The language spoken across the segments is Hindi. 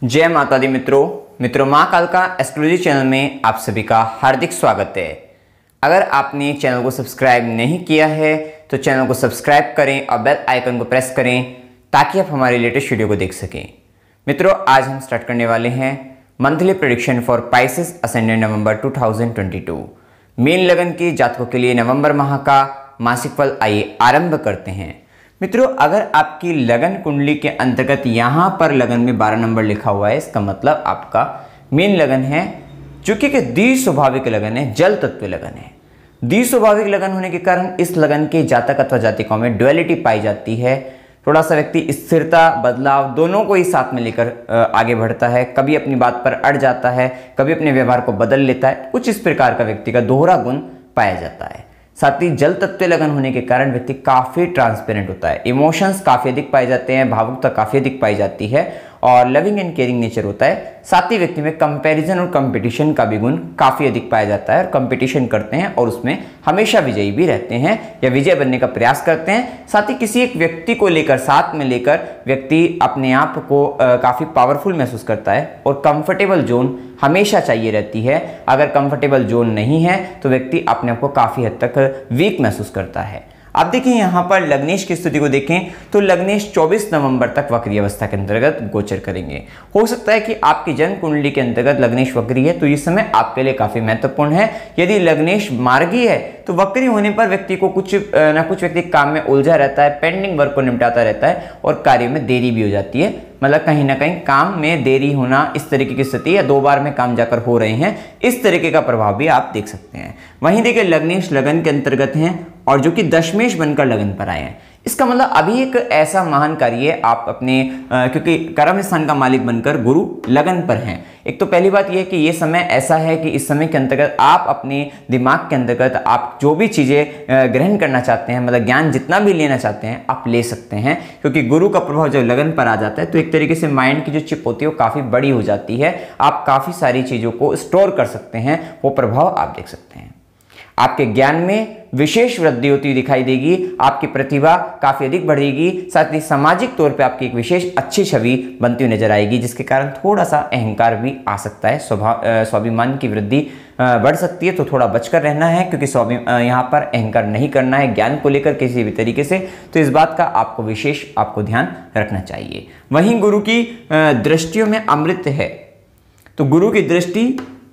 जय माता दी मित्रों माँ कालका एस्ट्रोलॉजी चैनल में आप सभी का हार्दिक स्वागत है। अगर आपने चैनल को सब्सक्राइब नहीं किया है तो चैनल को सब्सक्राइब करें और बेल आइकन को प्रेस करें ताकि आप हमारे लेटेस्ट वीडियो को देख सकें। मित्रों, आज हम स्टार्ट करने वाले हैं monthly prediction for Pisces ascendant November 2022। Mean लगन के जातकों के लिए नवंबर माह का मासिक फल आइए आरंभ करते हैं। मित्रों, अगर आपकी लगन कुंडली के अंतर्गत यहाँ पर लगन में 12 नंबर लिखा हुआ है, इसका मतलब आपका मीन लगन है, जो कि द्विस्वाभाविक लगन है, जल तत्व लगन है। द्विस्वाभाविक लगन होने के कारण इस लगन के जातक अथवा जातिकाओं में ड्युअलिटी पाई जाती है। थोड़ा सा व्यक्ति स्थिरता बदलाव दोनों को ही साथ में लेकर आगे बढ़ता है। कभी अपनी बात पर अड़ जाता है, कभी अपने व्यवहार को बदल लेता है। कुछ इस प्रकार का व्यक्ति का दोहरा गुण पाया जाता है। साथ ही जल तत्व लगन होने के कारण व्यक्ति काफी ट्रांसपेरेंट होता है। इमोशंस काफी अधिक पाए जाते हैं, भावुकता काफी अधिक पाई जाती है और लविंग एंड केयरिंग नेचर होता है। साथ ही व्यक्ति में कंपैरिजन और कंपटीशन का भी गुण काफी अधिक पाया जाता है और कंपटीशन करते हैं और उसमें हमेशा विजयी भी रहते हैं या विजय बनने का प्रयास करते हैं। साथ ही किसी एक व्यक्ति को लेकर साथ में लेकर व्यक्ति अपने आप को काफी पावरफुल महसूस करता है और कंफर्टेबल जोन हमेशा चाहिए रहती है। अगर कंफर्टेबल जोन नहीं है तो व्यक्ति अपने आप को काफी हद तक वीक महसूस करता है। आप देखिए यहाँ पर लग्नेश की स्थिति को देखें तो लग्नेश 24 नवंबर तक वक्री अवस्था के अंतर्गत गोचर करेंगे। हो सकता है कि आपकी जन्म कुंडली के अंतर्गत लग्नेश वक्री है तो इस समय आपके लिए काफी महत्वपूर्ण है। यदि लग्नेश मार्गी है तो वक्री होने पर व्यक्ति को कुछ ना कुछ व्यक्ति काम में उलझा रहता है, पेंडिंग वर्क को निपटाता रहता है और कार्य में देरी भी हो जाती है। मतलब कहीं ना कहीं काम में देरी होना, इस तरीके की स्थिति या 2 बार में काम जाकर हो रहे हैं, इस तरीके का प्रभाव भी आप देख सकते हैं। वहीं देखिए लग्नेश लगन के अंतर्गत हैं और जो कि दशमेश बनकर लगन पर आए हैं। इसका मतलब अभी एक ऐसा महान कार्य आप अपने क्योंकि कर्म स्थान का मालिक बनकर गुरु लगन पर हैं। एक तो पहली बात यह है कि ये समय ऐसा है कि इस समय के अंतर्गत आप अपने दिमाग के अंतर्गत आप जो भी चीजें ग्रहण करना चाहते हैं, मतलब ज्ञान जितना भी लेना चाहते हैं आप ले सकते हैं, क्योंकि गुरु का प्रभाव जब लगन पर आ जाता है तो एक तरीके से माइंड की जो चिप होती है वो काफी बड़ी हो जाती है। आप काफी सारी चीजों को स्टोर कर सकते हैं, वो प्रभाव आप देख सकते हैं। आपके ज्ञान में विशेष वृद्धि होती हुई दिखाई देगी, आपकी प्रतिभा काफी अधिक बढ़ेगी। साथ ही सामाजिक तौर पे आपकी एक विशेष अच्छी छवि बनती हुई नजर आएगी, जिसके कारण थोड़ा सा अहंकार भी आ सकता है। स्वाभिमान की वृद्धि बढ़ सकती है, तो थोड़ा बचकर रहना है, क्योंकि यहाँ पर अहंकार नहीं करना है ज्ञान को लेकर किसी भी तरीके से। तो इस बात का आपको विशेष ध्यान रखना चाहिए। वहीं गुरु की दृष्टियों में अमृत है, तो गुरु की दृष्टि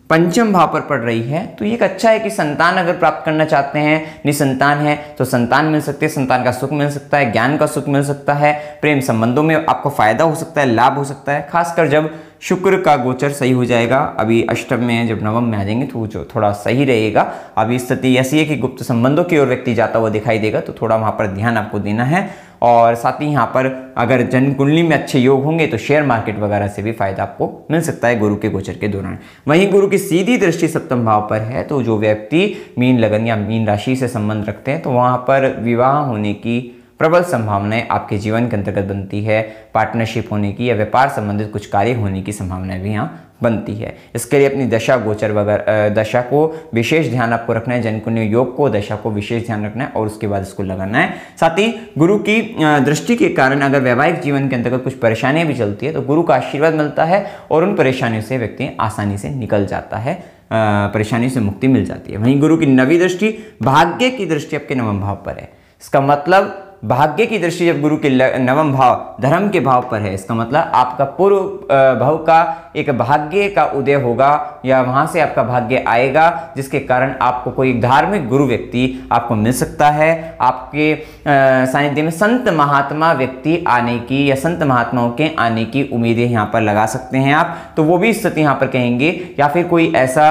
पंचम भाव पर पड़ रही है। तो ये एक अच्छा है कि संतान अगर प्राप्त करना चाहते हैं, निसंतान है तो संतान मिल सकती है, संतान का सुख मिल सकता है, ज्ञान का सुख मिल सकता है, प्रेम संबंधों में आपको फायदा हो सकता है, लाभ हो सकता है, खासकर जब शुक्र का गोचर सही हो जाएगा। अभी अष्टम में जब नवम में आ जाएंगे तो जो थोड़ा सही रहेगा। अभी स्थिति ऐसी है कि गुप्त संबंधों की ओर व्यक्ति जाता हुआ दिखाई देगा, तो थोड़ा वहां पर ध्यान आपको देना है। और साथ ही यहाँ पर अगर जन्म कुंडली में अच्छे योग होंगे तो शेयर मार्केट वगैरह से भी फायदा आपको मिल सकता है गुरु के गोचर के दौरान। वहीं गुरु की सीधी दृष्टि सप्तम भाव पर है, तो जो व्यक्ति मीन लगन या मीन राशि से संबंध रखते हैं तो वहां पर विवाह होने की प्रबल संभावनाएं आपके जीवन के अंतर्गत बनती है। पार्टनरशिप होने की या व्यापार संबंधित कुछ कार्य होने की संभावनाएं भी यहाँ बनती है। इसके लिए अपनी दशा गोचर वगैरह दशा को विशेष ध्यान आपको रखना है, जन्मकुंडली योग को दशा को विशेष ध्यान रखना है और उसके बाद इसको लगाना है। साथ ही गुरु की दृष्टि के कारण अगर वैवाहिक जीवन के अंतर्गत कुछ परेशानियां भी चलती है तो गुरु का आशीर्वाद मिलता है और उन परेशानियों से व्यक्ति आसानी से निकल जाता है, परेशानी से मुक्ति मिल जाती है। वहीं गुरु की नवी दृष्टि भाग्य की दृष्टि आपके नवम भाव पर है। इसका मतलब भाग्य की दृष्टि जब गुरु के नवम भाव धर्म के भाव पर है, इसका मतलब आपका पूर्व भाव का एक भाग्य का उदय होगा या वहां से आपका भाग्य आएगा, जिसके कारण आपको कोई धार्मिक गुरु व्यक्ति आपको मिल सकता है। आपके सानिध्य में संत महात्मा व्यक्ति आने की या संत महात्माओं के आने की उम्मीदें यहाँ पर लगा सकते हैं आप, तो वो भी स्थिति यहाँ पर कहेंगे। या फिर कोई ऐसा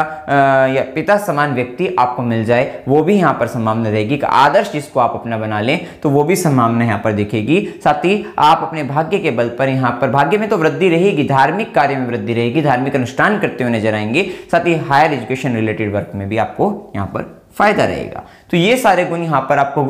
या पिता समान व्यक्ति आपको मिल जाए, वो भी यहाँ पर संभावना रहेगी कि आदर्श जिसको आप अपना बना लें, तो वो भी संभावना यहाँ पर दिखेगी। साथ ही आप अपने भाग्य के बल पर यहाँ पर भाग्य में तो वृद्धि रहेगी, धार्मिक कार्य में वृद्धि रहेगी, धार्मिक अनुष्ठान करते हुए नजर आएंगे। साथ ही हायर एजुकेशन रिलेटेड वर्क में भी आपको यहाँ पर फायदा रहेगा। तो ये सारे गुण यहाँ पर आपको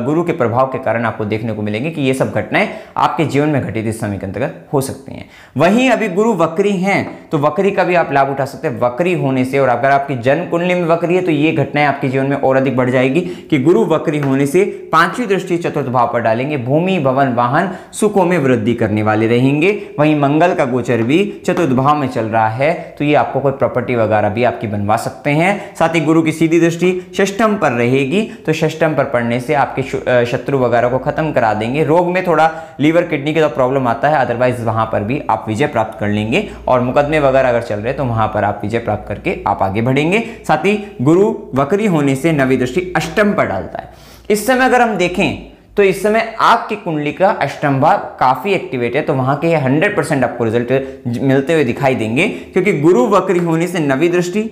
गुरु के प्रभाव के कारण आपको देखने को मिलेंगे कि ये सब घटनाएं आपके जीवन में घटित इस समय के अंतर्गत हो सकती हैं। वहीं अभी गुरु वक्री हैं तो वक्री का भी आप लाभ उठा सकते हैं। वक्री होने से, और अगर आपकी जन्म कुंडली में वक्री है तो ये घटनाएं आपके जीवन में और अधिक बढ़ जाएगी कि गुरु वक्री होने से पांचवी दृष्टि चतुर्थ भाव पर डालेंगे, भूमि भवन वाहन सुखों में वृद्धि करने वाले रहेंगे। वहीं मंगल का गोचर भी चतुर्थ भाव में चल रहा है तो ये आपको कोई प्रॉपर्टी वगैरह भी आपकी बनवा सकते हैं। साथ ही गुरु की सीधी दृष्टि षष्ठम पर रहेगी तो षष्ठम पर पड़ने से आपके शत्रु वगैरह को खत्म करा देंगे। रोग में थोड़ा लीवर किडनी का तो प्रॉब्लम आता है, अदरवाइज वहां पर भी आप विजय प्राप्त कर लेंगे और मुकदमे वगैरह अगर चल रहे तो वहां पर आप विजय प्राप्त करके आप आगे बढ़ेंगे। साथ ही गुरु वक्री होने से नवी दृष्टि अष्टम पर डालता है। इस समय अगर हम देखें तो इस समय आपकी कुंडली का अष्टम भाव काफी एक्टिवेट है, तो वहां के 100% आपको रिजल्ट मिलते हुए दिखाई देंगे क्योंकि गुरु वक्री होने से नवी दृष्टि,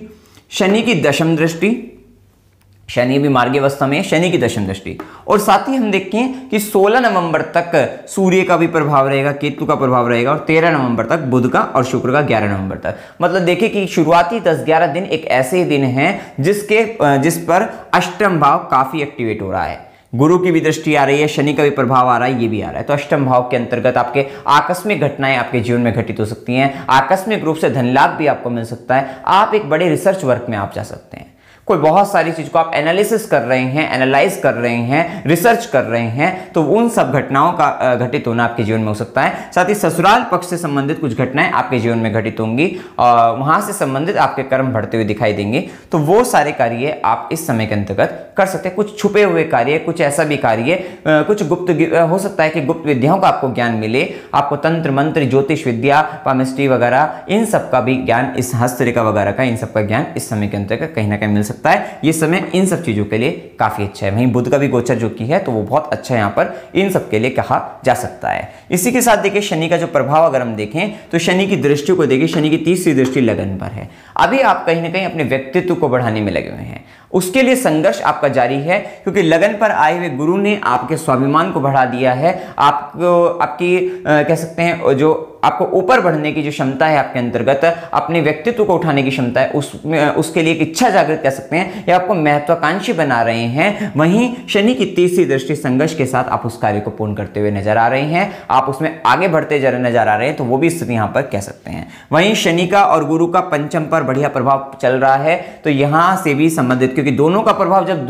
शनि की दशम दृष्टि, शनि भी मार्गी अवस्था में है, शनि की दशम दृष्टि, और साथ ही हम देखें कि 16 नवंबर तक सूर्य का भी प्रभाव रहेगा, केतु का प्रभाव रहेगा, और 13 नवंबर तक बुध का और शुक्र का 11 नवंबर तक। मतलब देखिए कि शुरुआती 10-11 दिन एक ऐसे दिन हैं जिस पर अष्टम भाव काफी एक्टिवेट हो रहा है। गुरु की भी दृष्टि आ रही है, शनि का भी प्रभाव आ रहा है, ये भी आ रहा है। तो अष्टम भाव के अंतर्गत आपके आकस्मिक घटनाएं आपके जीवन में घटित हो सकती हैं। आकस्मिक रूप से धन लाभ भी आपको मिल सकता है। आप एक बड़े रिसर्च वर्क में आप जा सकते हैं। कोई बहुत सारी चीज को आप एनालिसिस कर रहे हैं, एनालाइज कर रहे हैं, रिसर्च कर रहे हैं, तो उन सब घटनाओं का घटित होना आपके जीवन में हो सकता है। साथ ही ससुराल पक्ष से संबंधित कुछ घटनाएं आपके जीवन में घटित होंगी और वहां से संबंधित आपके कर्म बढ़ते हुए दिखाई देंगे। तो वो सारे कार्य आप इस समय के अंतर्गत कर सकते हैं। कुछ छुपे हुए कार्य, कुछ ऐसा भी कार्य, कुछ गुप्त हो सकता है कि गुप्त विद्याओं का आपको ज्ञान मिले, आपको तंत्र मंत्र, ज्योतिष विद्या, पामिस्ट्री वगैरह, इन सब का भी ज्ञान, इस हस्तरेखा वगैरह का, इन सब का ज्ञान इस समय के अंतर्गत कहीं ना कहीं मिल सकता है। ये समय इन सब चीजों के लिए काफी अच्छा है। वहीं बुध का भी गोचर जो की है तो वो बहुत अच्छा यहाँ पर इन सब के लिए कहा जा सकता है। इसी के साथ देखिए शनि का जो प्रभाव अगर हम देखें तो शनि की दृष्टि को देखिए, शनि की तीसरी दृष्टि लगन पर है। अभी आप कहीं ना कहीं अपने व्यक्तित्व को बढ़ाने में लगे हुए हैं, उसके लिए संघर्ष आपका जारी है क्योंकि लगन पर आए हुए गुरु ने आपके स्वाभिमान को बढ़ा दिया है। आपको आपकी कह सकते हैं जो आपको ऊपर बढ़ने की जो क्षमता है आपके अंतर्गत, अपने व्यक्तित्व को उठाने की क्षमता है, उसके लिए एक इच्छा जागृत कह सकते हैं, या आपको महत्वाकांक्षी बना रहे हैं। वहीं शनि की तीसरी दृष्टि संघर्ष के साथ आप उस कार्य को पूर्ण करते हुए नजर आ रहे हैं, आप उसमें आगे बढ़ते नजर आ रहे हैं, तो वो भी स्थिति यहां पर कह सकते हैं। वहीं शनि का और गुरु का पंचम पर बढ़िया प्रभाव चल रहा है, तो यहां से भी संबंधित, क्योंकि दोनों का प्रभाव जब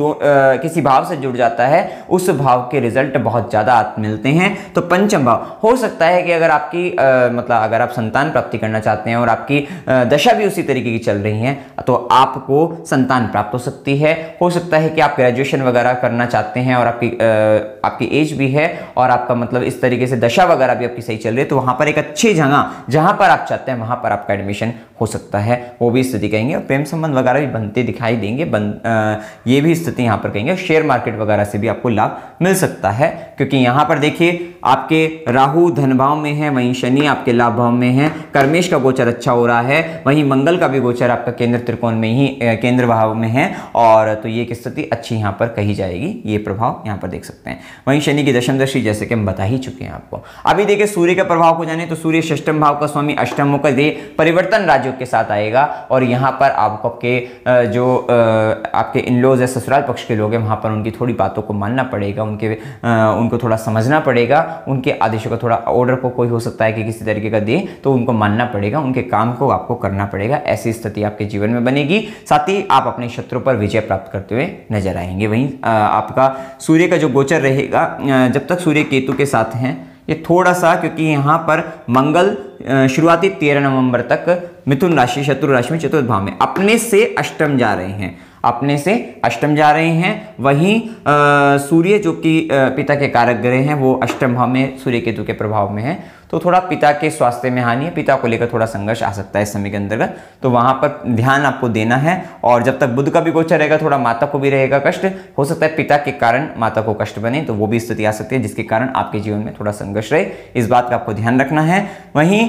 किसी भाव से जुड़ जाता है उस भाव के रिजल्ट बहुत ज्यादा मिलते हैं। तो पंचम भाव हो सकता है कि अगर आपकी मतलब अगर आप संतान प्राप्ति करना चाहते हैं और आपकी दशा भी उसी तरीके की चल रही है तो आपको संतान प्राप्त हो सकती है। हो सकता है कि आप ग्रेजुएशन वगैरह करना चाहते हैं और आपकी एज भी है और आपका मतलब इस तरीके से दशा वगैरह भी आपकी सही चल रही है, तो वहां पर एक अच्छी जगह जहां पर आप चाहते हैं वहां पर आपका एडमिशन हो सकता है, वो भी स्थिति कहेंगे। और प्रेम संबंध वगैरह भी बनते दिखाई देंगे, ये भी स्थिति यहां पर कहेंगे। शेयर मार्केट वगैरह से भी आपको लाभ मिल सकता है क्योंकि यहां पर देखिए आपके राहु धन भाव में है, वहीं शनि आपके लाभ भाव में है, कर्मेश का गोचर अच्छा हो रहा है, वहीं मंगल का भी गोचर आपका केंद्र त्रिकोण में ही केंद्र भाव में है, और तो ये एक स्थिति अच्छी यहां पर कही जाएगी। ये प्रभाव यहां पर देख सकते हैं। वहीं शनि की दशम दृष्टि जैसे कि हम बता ही चुके हैं आपको। अभी देखिए सूर्य का प्रभाव को जाने तो सूर्य षष्ठम भाव का स्वामी अष्टम होकर परिवर्तन राज्यों के साथ आएगा और यहां पर आपको आपके जो आपके इनलॉज है, ससुराल पक्ष के लोग हैं, वहां पर उनकी थोड़ी बातों को मानना पड़ेगा, उनको थोड़ा समझना पड़ेगा, उनके आदेशों का थोड़ा ऑर्डर को कोई हो सकता है कि किसी तरीके का दे तो उनको मानना पड़ेगा, उनके काम को आपको करना पड़ेगा। ऐसी स्थिति आपके जीवन में बनेगी। साथ ही आप अपने शत्रु पर विजय प्राप्त करते हुए नजर आएंगे। वहीं आपका सूर्य का जो गोचर रहेगा, जब तक सूर्य केतु के साथ हैं ये थोड़ा सा, क्योंकि यहाँ पर मंगल शुरुआती 13 नवंबर तक मिथुन राशि शत्रु राशि में चतुर्थ भाव में अपने से अष्टम जा रहे हैं, अपने से अष्टम जा रहे हैं। वहीं सूर्य जो कि पिता के कारक ग्रह हैं वो अष्टम भाव में सूर्य केतु के प्रभाव में है, तो थोड़ा पिता के स्वास्थ्य में हानि है, पिता को लेकर थोड़ा संघर्ष आ सकता है इस समय के अंतर्गत, तो वहां पर ध्यान आपको देना है। और जब तक बुध का भी गोचर रहेगा थोड़ा माता को भी रहेगा कष्ट, हो सकता है पिता के कारण माता को कष्ट बने, तो वो भी स्थिति आ सकती है जिसके कारण आपके जीवन में थोड़ा संघर्ष रहे, इस बात का आपको ध्यान रखना है। वहीं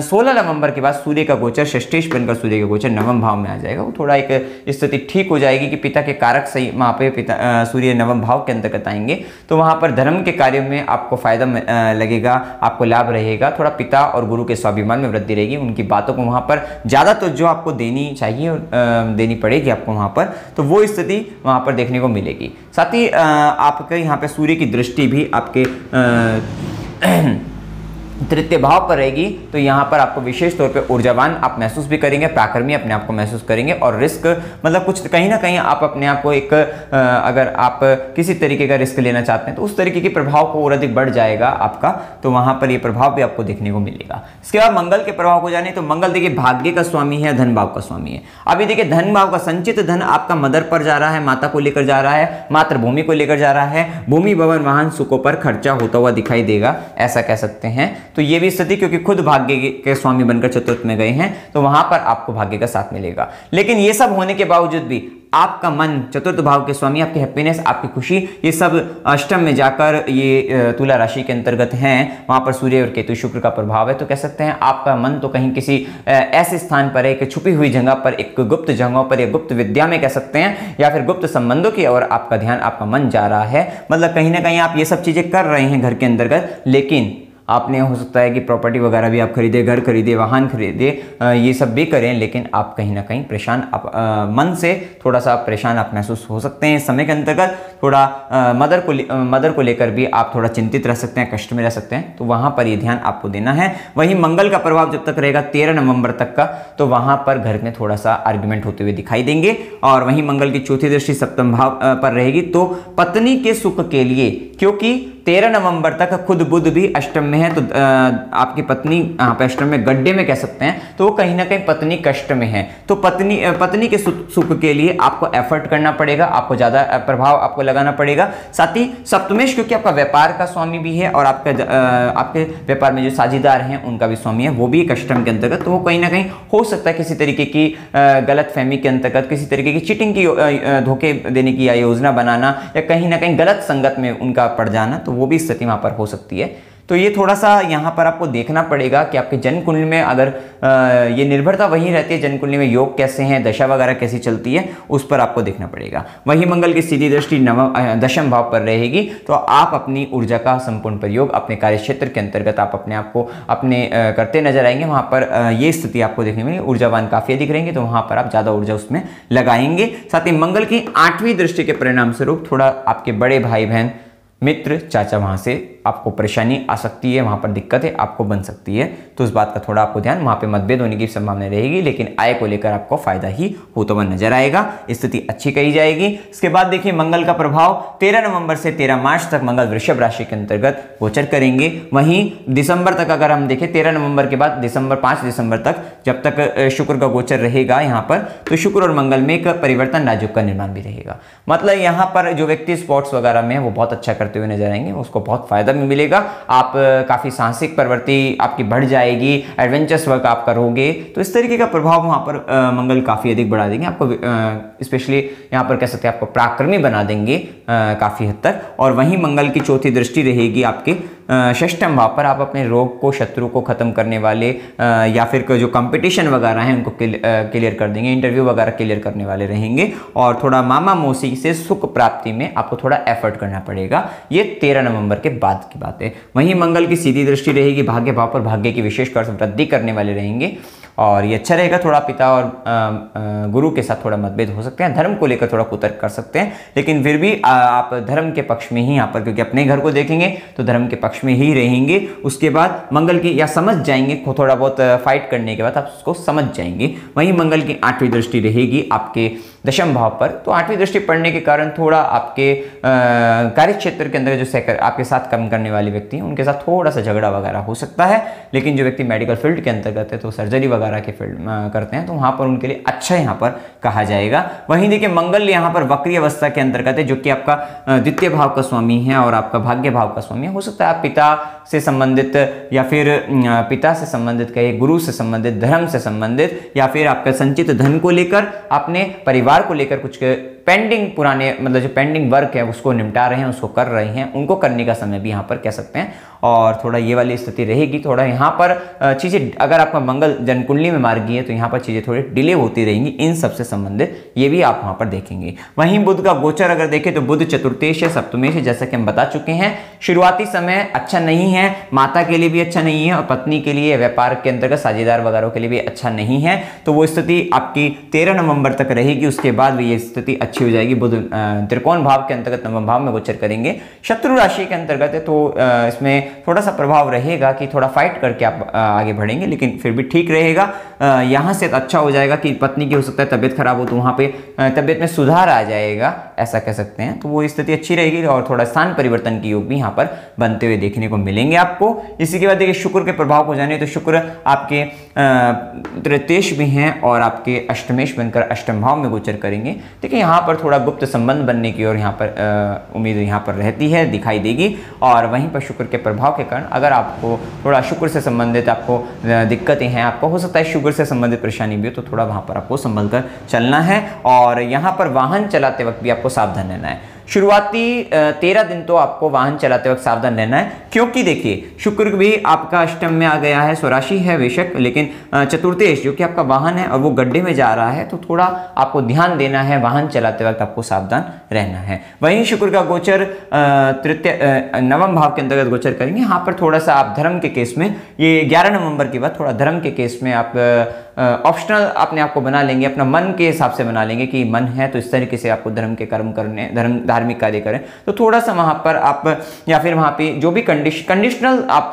16 नवंबर के बाद सूर्य का गोचर षष्ठेश बनकर सूर्य का गोचर नवम भाव में आ जाएगा, वो थोड़ा एक स्थिति ठीक हो जाएगी कि पिता के कारक सही वहां पे पिता सूर्य नवम भाव के अंतर्गत आएंगे, तो वहां पर धर्म के कार्यों में आपको फायदा लगेगा, आपको लाभ रहेगा, थोड़ा पिता और गुरु के स्वाभिमान में वृद्धि रहेगी, उनकी बातों को वहाँ पर ज़्यादा तो जो आपको देनी चाहिए देनी पड़ेगी आपको वहाँ पर, तो वो स्थिति वहाँ पर देखने को मिलेगी। साथ ही आपके यहाँ पे सूर्य की दृष्टि भी आपके तृतीय भाव पर रहेगी, तो यहाँ पर आपको विशेष तौर पे ऊर्जावान आप महसूस भी करेंगे, पराक्रमी अपने आप को महसूस करेंगे, और रिस्क मतलब कुछ कहीं ना कहीं आप अपने आप को एक अगर आप किसी तरीके का रिस्क लेना चाहते हैं तो उस तरीके के प्रभाव को और अधिक बढ़ जाएगा आपका, तो वहाँ पर ये प्रभाव भी आपको देखने को मिलेगा। इसके बाद मंगल के प्रभाव को जाने, तो मंगल देखिए भाग्य का स्वामी है, धन भाव का स्वामी है। अभी देखिए धन भाव का संचित धन आपका मदर पर जा रहा है, माता को लेकर जा रहा है, मातृभूमि को लेकर जा रहा है, भूमि भवन वाहन सुखों पर खर्चा होता हुआ दिखाई देगा, ऐसा कह सकते हैं। तो ये भी स्थिति, क्योंकि खुद भाग्य के स्वामी बनकर चतुर्थ में गए हैं, तो वहां पर आपको भाग्य का साथ मिलेगा। लेकिन ये सब होने के बावजूद भी आपका मन, चतुर्थ भाव के स्वामी, आपकी हैप्पीनेस, आपकी खुशी, ये सब अष्टम में जाकर ये तुला राशि के अंतर्गत हैं, वहां पर सूर्य और केतु शुक्र का प्रभाव है। तो कह सकते हैं आपका मन तो कहीं किसी ऐसे स्थान पर है, एक छुपी हुई जगह पर, एक गुप्त जगहों पर या गुप्त विद्या में कह सकते हैं, या फिर गुप्त संबंधों की ओर आपका ध्यान, आपका मन जा रहा है। मतलब कहीं ना कहीं आप ये सब चीजें कर रहे हैं घर के अंतर्गत, लेकिन आपने हो सकता है कि प्रॉपर्टी वगैरह भी आप खरीदे, घर खरीदे, वाहन खरीदे, ये सब भी करें, लेकिन आप कहीं ना कहीं परेशान, आप मन से थोड़ा सा परेशान आप महसूस हो सकते हैं। इस समय के अंतर्गत थोड़ा मदर को लेकर भी आप थोड़ा चिंतित रह सकते हैं, कष्ट में रह सकते हैं, तो वहाँ पर ये ध्यान आपको देना है। वहीं मंगल का प्रभाव जब तक रहेगा 13 नवंबर तक का, तो वहाँ पर घर में थोड़ा सा आर्ग्यूमेंट होते हुए दिखाई देंगे। और वहीं मंगल की चौथी दृष्टि सप्तम भाव पर रहेगी, तो पत्नी के सुख के लिए, क्योंकि 13 नवंबर तक खुद बुध भी अष्टम में है, तो आपकी पत्नी यहाँ पे अष्टम में गड्ढे में कह सकते हैं, तो वो कहीं ना कहीं पत्नी कष्ट में है, तो पत्नी के सुख के लिए आपको एफर्ट करना पड़ेगा, आपको ज्यादा प्रभाव आपको लगाना पड़ेगा। साथ ही सप्तमेश, क्योंकि आपका व्यापार का स्वामी भी है और आपके व्यापार में जो साझेदार हैं उनका भी स्वामी है, वो भी एक अष्टम के अंतर्गत, तो वो कहीं ना कहीं हो सकता है किसी तरीके की गलत फहमी के अंतर्गत, किसी तरीके की चीटिंग की, धोखे देने की योजना बनाना, या कहीं ना कहीं गलत संगत में उनका पड़ जाना, तो वो भी स्थिति वहां पर हो सकती है। तो ये थोड़ा सा यहाँ पर आपको देखना पड़ेगा कि आपके जन्म कुंडली में अगर ये निर्भरता वही रहती है, जन्म कुंडली में योग कैसे हैं, दशा वगैरह कैसी चलती है, उस पर आपको देखना पड़ेगा। वही मंगल की सीधी दृष्टि दशम भाव पर रहेगी, तो आप अपनी ऊर्जा का संपूर्ण प्रयोग अपने कार्य क्षेत्र के अंतर्गत आप अपने आप को करते नजर आएंगे। वहां पर ये स्थिति आपको देखने में ऊर्जावान काफी अधिक रहेंगे, तो वहां पर आप ज्यादा ऊर्जा उसमें लगाएंगे। साथ ही मंगल की 8वीं दृष्टि के परिणाम स्वरूप थोड़ा आपके बड़े भाई बहन, मित्र, चाचा, वहां से आपको परेशानी आ सकती है, वहां पर दिक्कतें आपको बन सकती है, तो उस बात का थोड़ा आपको ध्यान, वहां पे मतभेद होने की संभावना रहेगी, लेकिन आय को लेकर आपको फायदा ही होता हुआ नजर आएगा, स्थिति अच्छी कही जाएगी। इसके बाद देखिए मंगल का प्रभाव 13 नवंबर से 13 मार्च तक मंगल वृषभ राशि के अंतर्गत गोचर करेंगे। वहीं दिसंबर तक अगर हम देखें, 13 नवंबर के बाद 5 दिसंबर तक, जब तक शुक्र का गोचर रहेगा यहाँ पर, तो शुक्र और मंगल में एक परिवर्तन, राजयोग का निर्माण भी रहेगा। मतलब यहाँ पर जो व्यक्ति स्पोर्ट्स वगैरह में वो बहुत अच्छा करते हुए नजर आएंगे, उसको बहुत फायदा भी मिलेगा, आप काफी साहसिक प्रवृत्ति आपकी बढ़ जाएगी, एडवेंचर्स वर्क आप करोगे, तो इस तरीके का प्रभाव वहां पर मंगल काफी अधिक बढ़ा देंगे आपको, स्पेशली यहां पर कह सकते हैं आपको पराक्रमी बना देंगे काफी हद तक। और वहीं मंगल की चौथी दृष्टि रहेगी आपके षष्ठम भाव पर, आप अपने रोग को, शत्रु को खत्म करने वाले, या फिर जो कंपटीशन वगैरह हैं उनको क्लियर कर देंगे, इंटरव्यू वगैरह क्लियर करने वाले रहेंगे, और थोड़ा मामा मौसी से सुख प्राप्ति में आपको थोड़ा एफर्ट करना पड़ेगा। ये 13 नवंबर के बाद की बात है। वहीं मंगल की सीधी दृष्टि रहेगी भाग्य भाव पर, भाग्य की विशेष कर वृद्धि करने वाले रहेंगे, और ये अच्छा रहेगा। थोड़ा पिता और गुरु के साथ थोड़ा मतभेद हो सकते हैं, धर्म को लेकर थोड़ा कुतर्क कर सकते हैं, लेकिन फिर भी आप धर्म के पक्ष में ही यहाँ पर, क्योंकि अपने घर को देखेंगे तो धर्म के पक्ष में ही रहेंगे। उसके बाद मंगल की, या समझ जाएंगे, थोड़ा बहुत फाइट करने के बाद आप उसको समझ जाएंगे। वहीं मंगल की 8वीं दृष्टि रहेगी आपके दशम भाव पर, तो 8वीं दृष्टि पड़ने के कारण थोड़ा आपके कार्य क्षेत्र के अंदर जो आपके साथ काम करने वाले व्यक्ति हैं उनके साथ थोड़ा सा झगड़ा वगैरह हो सकता है, लेकिन जो व्यक्ति मेडिकल फील्ड के अंतर्गत है, तो सर्जरी वगैरह के फील्ड करते हैं, तो वहां पर उनके लिए अच्छा यहाँ पर कहा जाएगा। वहीं देखिए मंगल यहाँ पर वक्री अवस्था के अंतर्गत है, जो कि आपका द्वितीय भाव का स्वामी है और आपका भाग्य भाव का स्वामी है। हो सकता है आप पिता से संबंधित, या फिर पिता से संबंधित, कहे गुरु से संबंधित, धर्म से संबंधित, या फिर आपका संचित धन को लेकर, अपने परिवार को लेकर कुछ पेंडिंग पुराने मतलब जो पेंडिंग वर्क है उसको निपटा रहे हैं, उसको कर रहे हैं, उनको करने का समय भी यहाँ पर कह सकते हैं। और थोड़ा ये वाली स्थिति रहेगी, थोड़ा यहाँ पर चीज़ें, अगर आपका मंगल जन्मकुंडली में मार्गी है तो यहाँ पर चीज़ें थोड़ी डिले होती रहेंगी, इन सबसे संबंधित ये भी आप वहाँ पर देखेंगे। वहीं बुध का गोचर अगर देखें तो बुध चतुर्थेश है, सप्तमेश है, जैसा कि हम बता चुके हैं। शुरुआती समय अच्छा नहीं है, माता के लिए भी अच्छा नहीं है और पत्नी के लिए, व्यापार के अंतर्गत साझेदार वगैरह के लिए भी अच्छा नहीं है। तो वो स्थिति आपकी 13 नवंबर तक रहेगी, उसके बाद भी ये स्थिति अच्छी हो जाएगी। बुध त्रिकोण भाव के अंतर्गत नवम भाव में गोचर करेंगे, शत्रु राशि के अंतर्गत है, तो इसमें थोड़ा सा प्रभाव रहेगा कि थोड़ा फाइट करके आप आगे बढ़ेंगे, लेकिन फिर भी ठीक रहेगा। यहाँ से अच्छा हो जाएगा कि पत्नी की हो सकता है तबियत खराब हो तो वहाँ पे तबियत में सुधार आ जाएगा, ऐसा कह सकते हैं। तो वो स्थिति अच्छी रहेगी और थोड़ा स्थान परिवर्तन की योग भी यहाँ पर बनते हुए देखने को मिलेंगे आपको। इसी के बाद देखिए शुक्र के प्रभाव को जाने तो शुक्र आपके तृतीयेश भी हैं और आपके अष्टमेश बनकर अष्टम भाव में गोचर करेंगे। देखिए यहाँ पर थोड़ा गुप्त संबंध बनने की और यहाँ पर उम्मीद यहाँ पर रहती है, दिखाई देगी। और वहीं पर शुक्र के प्रभाव के कारण अगर आपको थोड़ा शुक्र से संबंधित आपको दिक्कतें हैं, आपको हो सकता है शुगर से संबंधित परेशानी भी हो, तो थोड़ा वहां पर आपको संभल कर चलना है। और यहां पर वाहन चलाते वक्त भी आपको सावधान रहना है। शुरुआती 13 दिन तो आपको वाहन चलाते वक्त सावधान रहना है, क्योंकि देखिए शुक्र भी आपका अष्टम में आ गया है, स्वराशि है बेशक, लेकिन चतुर्थेश जो कि आपका वाहन है और वो गड्ढे में जा रहा है, तो थोड़ा आपको ध्यान देना है, वाहन चलाते वक्त आपको सावधान रहना है। वहीं शुक्र का गोचर नवम भाव के अंतर्गत गोचर करेंगे। यहाँ पर थोड़ा सा आप धर्म के केस में, ये 11 नवंबर के बाद थोड़ा धर्म के केस में आप ऑप्शनल अपने आप को बना लेंगे, अपना मन के हिसाब से बना लेंगे कि मन है तो इस तरीके से आपको धर्म के कर्म करने, धार्मिक कार्य करें। तो थोड़ा सा वहां पर आप या फिर वहां पे जो भी कंडीशनल आप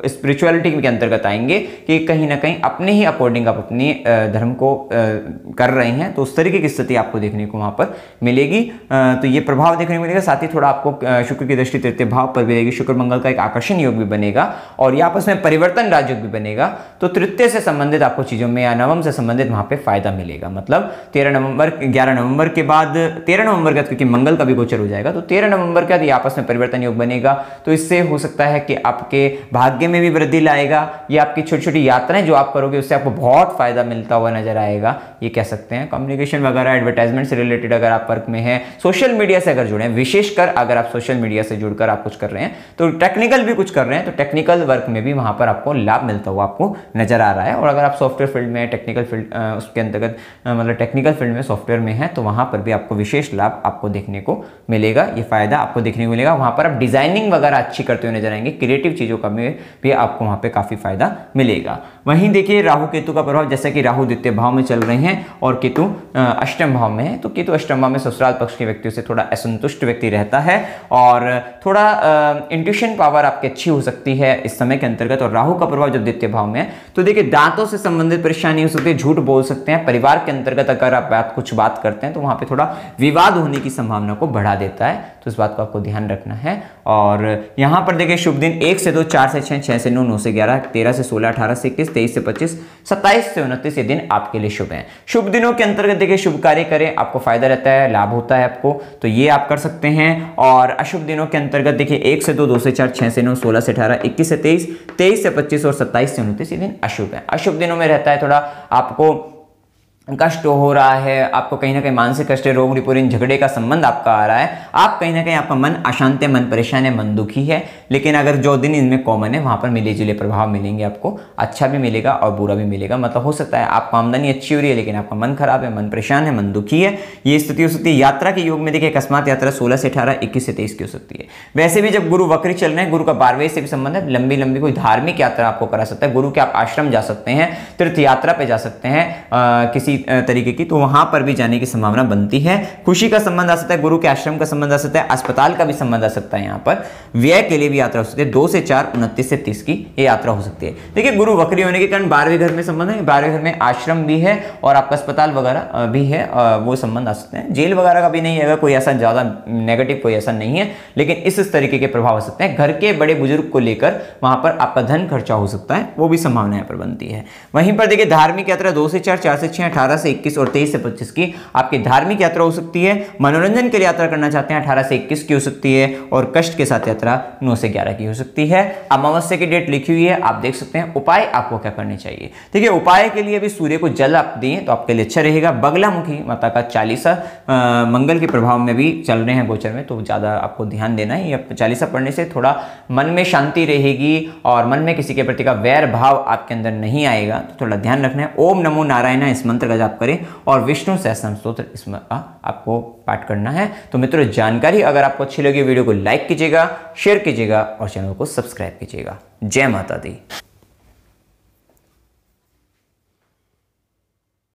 स्पिरिचुअलिटी के अंतर्गत आएंगे कि कहीं ना कहीं अपने ही अकॉर्डिंग आप अपने धर्म को कर रहे हैं, तो उस तरीके की स्थिति आपको देखने को वहां पर मिलेगी। तो ये प्रभाव देखने को मिलेगा। साथ ही थोड़ा आपको शुक्र की दृष्टि तृतीय भाव पर भी रहेगी। शुक्र मंगल का एक आकर्षण योग भी बनेगा और ये आपस में परिवर्तन राजयोग भी बनेगा। तो तृतीय से संबंधित आपको चीजों में या नवम से संबंधित वहां पे फायदा मिलेगा। मतलब 11 नवंबर के बाद 13 नवंबर के बाद, क्योंकि मंगल का भी गोचर हो जाएगा, तो 13 नवंबर के बाद ये आपस में परिवर्तन योग बनेगा। तो इससे हो सकता है कि आपके भाग्य में भी वृद्धि लाएगा। ये आपकी छोटी छोटी यात्राएं जो आप करोगे उससे आपको बहुत फायदा मिलता हुआ नजर आएगा, ये कह सकते हैं। कम्युनिकेशन वगैरह, एडवर्टाइजमेंट से रिलेटेड अगर आप वर्क में हैं, सोशल मीडिया से अगर जुड़े हैं, विशेषकर अगर आप सोशल मीडिया से जुड़कर आप कुछ कर रहे हैं, तो टेक्निकल भी कुछ कर रहे हैं, तो टेक्निकल वर्क में भी वहां पर आपको लाभ मिलता हुआ आपको नजर आ रहा है। और अगर आप सॉफ्टवेयर फील्ड में, टेक्निकल फील्ड उसके अंतर्गत मतलब टेक्निकल फील्ड में सॉफ्टवेयर में है, तो वहां पर भी आपको विशेष लाभ आपको देखने को मिलेगा। ये फायदा आपको देखने को मिलेगा। वहां पर आप डिजाइनिंग वगैरह अच्छी करते हुए नजर आएंगे, क्रिएटिव चीजों का भी आपको वहां पे काफी फायदा मिलेगा। वहीं देखिए राहु केतु का प्रभाव, जैसा कि राहु द्वितीय भाव में चल रहे हैं और केतु अष्टम भाव में है, तो केतु अष्टम भाव में ससुराल पक्ष के व्यक्तियों से थोड़ा असंतुष्ट व्यक्ति रहता है और थोड़ा इंट्यूशन पावर आपकी अच्छी हो सकती है इस समय के अंतर्गत। और राहु का प्रभाव जब द्वितीय भाव में है तो देखिए दांतों से संबंधित परेशानी हो सकती है, झूठ बोल सकते हैं। परिवार के अंतर्गत अगर आप कुछ बात करते हैं तो वहां पे थोड़ा विवाद होने की संभावना को बढ़ा देता है, तो इस बात को आपको ध्यान रखना है। और यहां पर देखिए शुभ दिन 1 से 2, 4 से 6, 6 से 9, 9 से 11, 13 से 16, 18 से 21, 23 से 25, 27 से 29 ये दिन आपके लिए शुभ हैं। शुभ दिनों के अंतर्गत देखिए शुभ कार्य करें, आपको फायदा रहता है, लाभ होता है आपको, तो ये आप कर सकते हैं। और अशुभ दिनों के अंतर्गत देखिए 1 से 2, 2 से 4, 6 से 9, 16 से 18, 21 से 23, 23 से 25 और 27 से 29 ये दिन अशुभ है। अशुभ दिनों में रहता है थोड़ा आपको कष्ट हो रहा है, आपको कहीं ना कहीं मानसिक कष्ट, रोग रिपोरिन, झगड़े का संबंध आपका आ रहा है, आप कहीं ना कहीं आपका मन अशांत है, मन परेशान है, मन दुखी है। लेकिन अगर जो दिन इनमें कॉमन है वहां पर मिले जुले प्रभाव मिलेंगे आपको, अच्छा भी मिलेगा और बुरा भी मिलेगा। मतलब हो सकता है आपको आमदनी अच्छी हो रही है लेकिन आपका मन खराब है, मन परेशान है, मन दुखी है, ये स्थिति हो सकती है। यात्रा के योग में देखिए अकस्मात यात्रा 16 से 18, 21 से 23 की हो सकती है। वैसे भी जब गुरु वक्री चल रहे हैं, गुरु का 12वें से भी संबंध है, लंबी लंबी कोई धार्मिक यात्रा आपको करा सकता है। गुरु के आप आश्रम जा सकते हैं, तीर्थ यात्रा पे जा सकते हैं किसी तरीके की, तो वहां पर भी जाने की संभावना बनती है। खुशी का संबंध आ सकता है, गुरु के आश्रम का संबंध आ सकता है, अस्पताल का भी संबंध आ सकता है। यहाँ पर व्यय के लिए भी यात्रा हो सकती है। 2 से 4, 29 से 30 की ये यात्रा हो सकती है। देखिए गुरु वक्री होने के कारण 12वें घर में संबंध है, 12वें घर में आश्रम भी है और आपका अस्पताल वगैरह भी है, वो संबंध आ सकते हैं। जेल वगैरह का भी नहीं है, कोई ऐसा ज्यादा नेगेटिव कोई ऐसा नहीं है, लेकिन इस तरीके के प्रभाव आ सकते हैं। घर के बड़े बुजुर्ग को लेकर वहां पर आपका धन खर्चा हो सकता है, वो भी संभावना यहाँ पर बनती है। वहीं पर देखिए धार्मिक यात्रा 2 से 4, 4 से 6, 18 18 से 21 और 23 से 25 की आपकी धार्मिक यात्रा हो सकती है। मनोरंजन के लिए यात्रा करना चाहते हैं 18 से 21 की हो सकती है और कष्ट के साथ यात्रा 9 से 11 की हो सकती है। अमावस्या की डेट लिखी हुई है, आप देख सकते हैं। उपाय आपको क्या करने चाहिए, ठीक है। उपाय के लिए भी सूर्य को जल आप दें तो आपके लिए अच्छा रहेगा। बगलामुखी माता का चालीसा मंगल के प्रभाव में भी चल रहे हैं गोचर में, तो ज़्यादा आपको ध्यान देना है। यह चालीसा पढ़ने से थोड़ा मन में शांति रहेगी और मन में किसी के प्रति का वैर भाव आपके अंदर नहीं आएगा, तो थोड़ा ध्यान रखना है। ओम नमो नारायण इस मंत्र का जाप करें और विष्णु सहस्त्रनाम स्तोत्र इसमें आपको पाठ करना है। तो मित्रों, जानकारी अगर आपको अच्छी लगी वीडियो को लाइक कीजिएगा, शेयर कीजिएगा और चैनल को सब्सक्राइब कीजिएगा। जय माता दी।